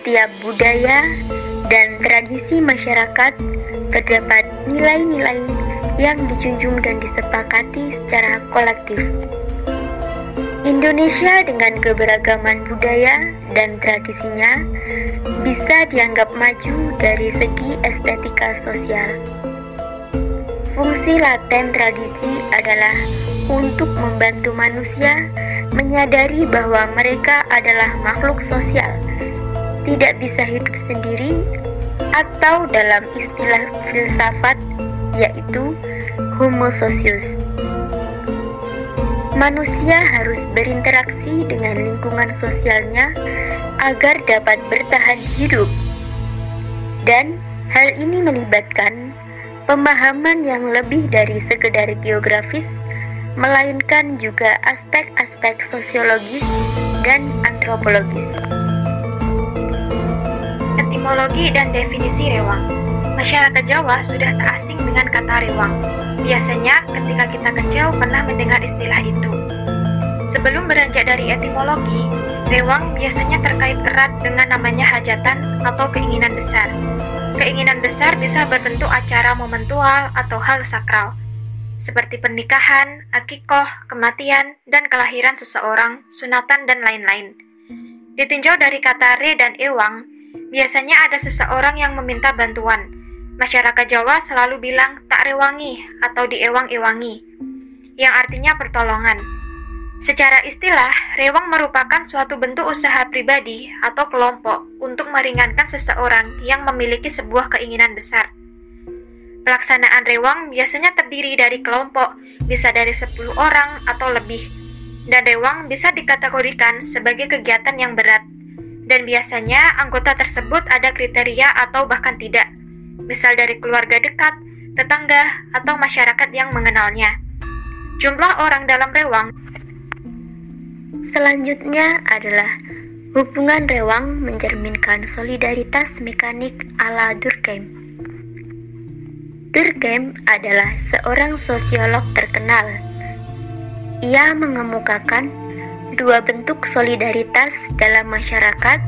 setiap budaya dan tradisi masyarakat terdapat nilai-nilai yang dijunjung dan disepakati secara kolektif. Indonesia dengan keberagaman budaya dan tradisinya bisa dianggap maju dari segi estetika sosial. Fungsi laten tradisi adalah untuk membantu manusia menyadari bahwa mereka adalah makhluk sosial, tidak bisa hidup sendiri, atau dalam istilah filsafat yaitu homo socius. Manusia harus berinteraksi dengan lingkungan sosialnya agar dapat bertahan hidup. Dan hal ini melibatkan pemahaman yang lebih dari sekedar geografis, melainkan juga aspek-aspek sosiologis dan antropologis. Etimologi dan definisi rewang. Masyarakat Jawa sudah tak asing dengan kata rewang. Biasanya ketika kita kecil pernah mendengar istilah itu. Sebelum beranjak dari etimologi, rewang biasanya terkait erat dengan namanya hajatan atau keinginan besar. Keinginan besar bisa berbentuk acara momentual atau hal sakral, seperti pernikahan, akikoh, kematian, dan kelahiran seseorang, sunatan, dan lain-lain. Ditinjau dari kata re dan ewang, biasanya ada seseorang yang meminta bantuan. Masyarakat Jawa selalu bilang tak rewangi atau diewang-ewangi, yang artinya pertolongan. Secara istilah, rewang merupakan suatu bentuk usaha pribadi atau kelompok untuk meringankan seseorang yang memiliki sebuah keinginan besar. Pelaksanaan rewang biasanya terdiri dari kelompok, bisa dari 10 orang atau lebih, dan rewang bisa dikategorikan sebagai kegiatan yang berat, dan biasanya anggota tersebut ada kriteria atau bahkan tidak, misal dari keluarga dekat, tetangga, atau masyarakat yang mengenalnya. Jumlah orang dalam rewang. Selanjutnya adalah hubungan rewang mencerminkan solidaritas mekanik ala Durkheim. Durkheim adalah seorang sosiolog terkenal. Ia mengemukakan dua bentuk solidaritas dalam masyarakat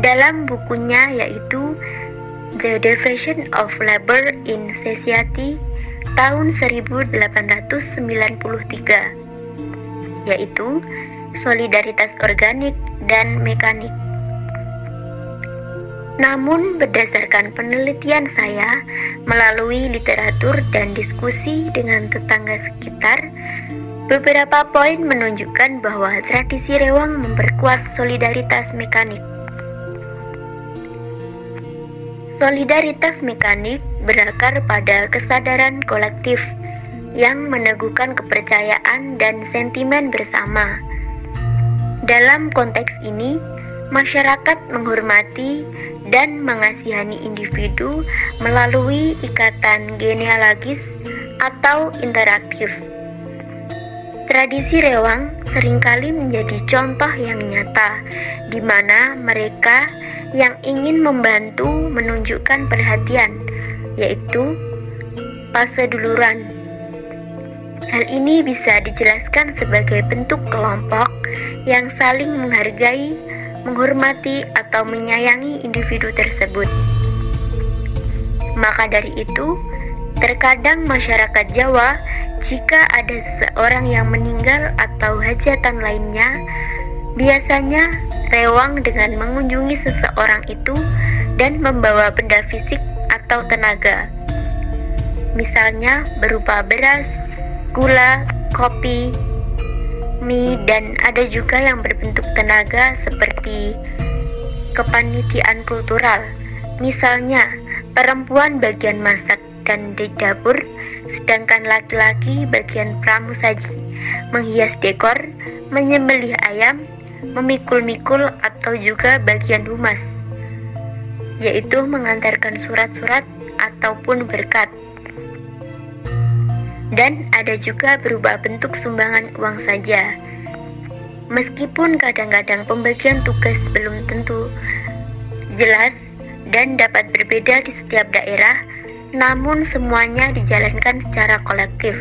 dalam bukunya yaitu The Division of Labor in Society tahun 1893, yaitu solidaritas organik dan mekanik. Namun berdasarkan penelitian saya melalui literatur dan diskusi dengan tetangga sekitar, beberapa poin menunjukkan bahwa tradisi rewang memperkuat solidaritas mekanik. Solidaritas mekanik berakar pada kesadaran kolektif yang meneguhkan kepercayaan dan sentimen bersama. Dalam konteks ini, masyarakat menghormati dan mengasihani individu melalui ikatan genealogis atau interaktif. Tradisi rewang seringkali menjadi contoh yang nyata, di mana mereka yang ingin membantu menunjukkan perhatian, yaitu paseduluran. Hal ini bisa dijelaskan sebagai bentuk kelompok yang saling menghargai, menghormati, atau menyayangi individu tersebut. Maka dari itu, terkadang masyarakat Jawa, jika ada seseorang yang meninggal atau hajatan lainnya, biasanya rewang dengan mengunjungi seseorang itu dan membawa benda fisik atau tenaga, misalnya berupa beras, gula, kopi, mie, dan ada juga yang berbentuk tenaga seperti kepanitiaan kultural, misalnya perempuan bagian masak dan di dapur, sedangkan laki-laki bagian pramusaji, menghias dekor, menyembelih ayam, memikul-mikul, atau juga bagian humas, yaitu mengantarkan surat-surat ataupun berkat. Dan ada juga berupa bentuk sumbangan uang saja. Meskipun kadang-kadang pembagian tugas belum tentu jelas dan dapat berbeda di setiap daerah, namun semuanya dijalankan secara kolektif.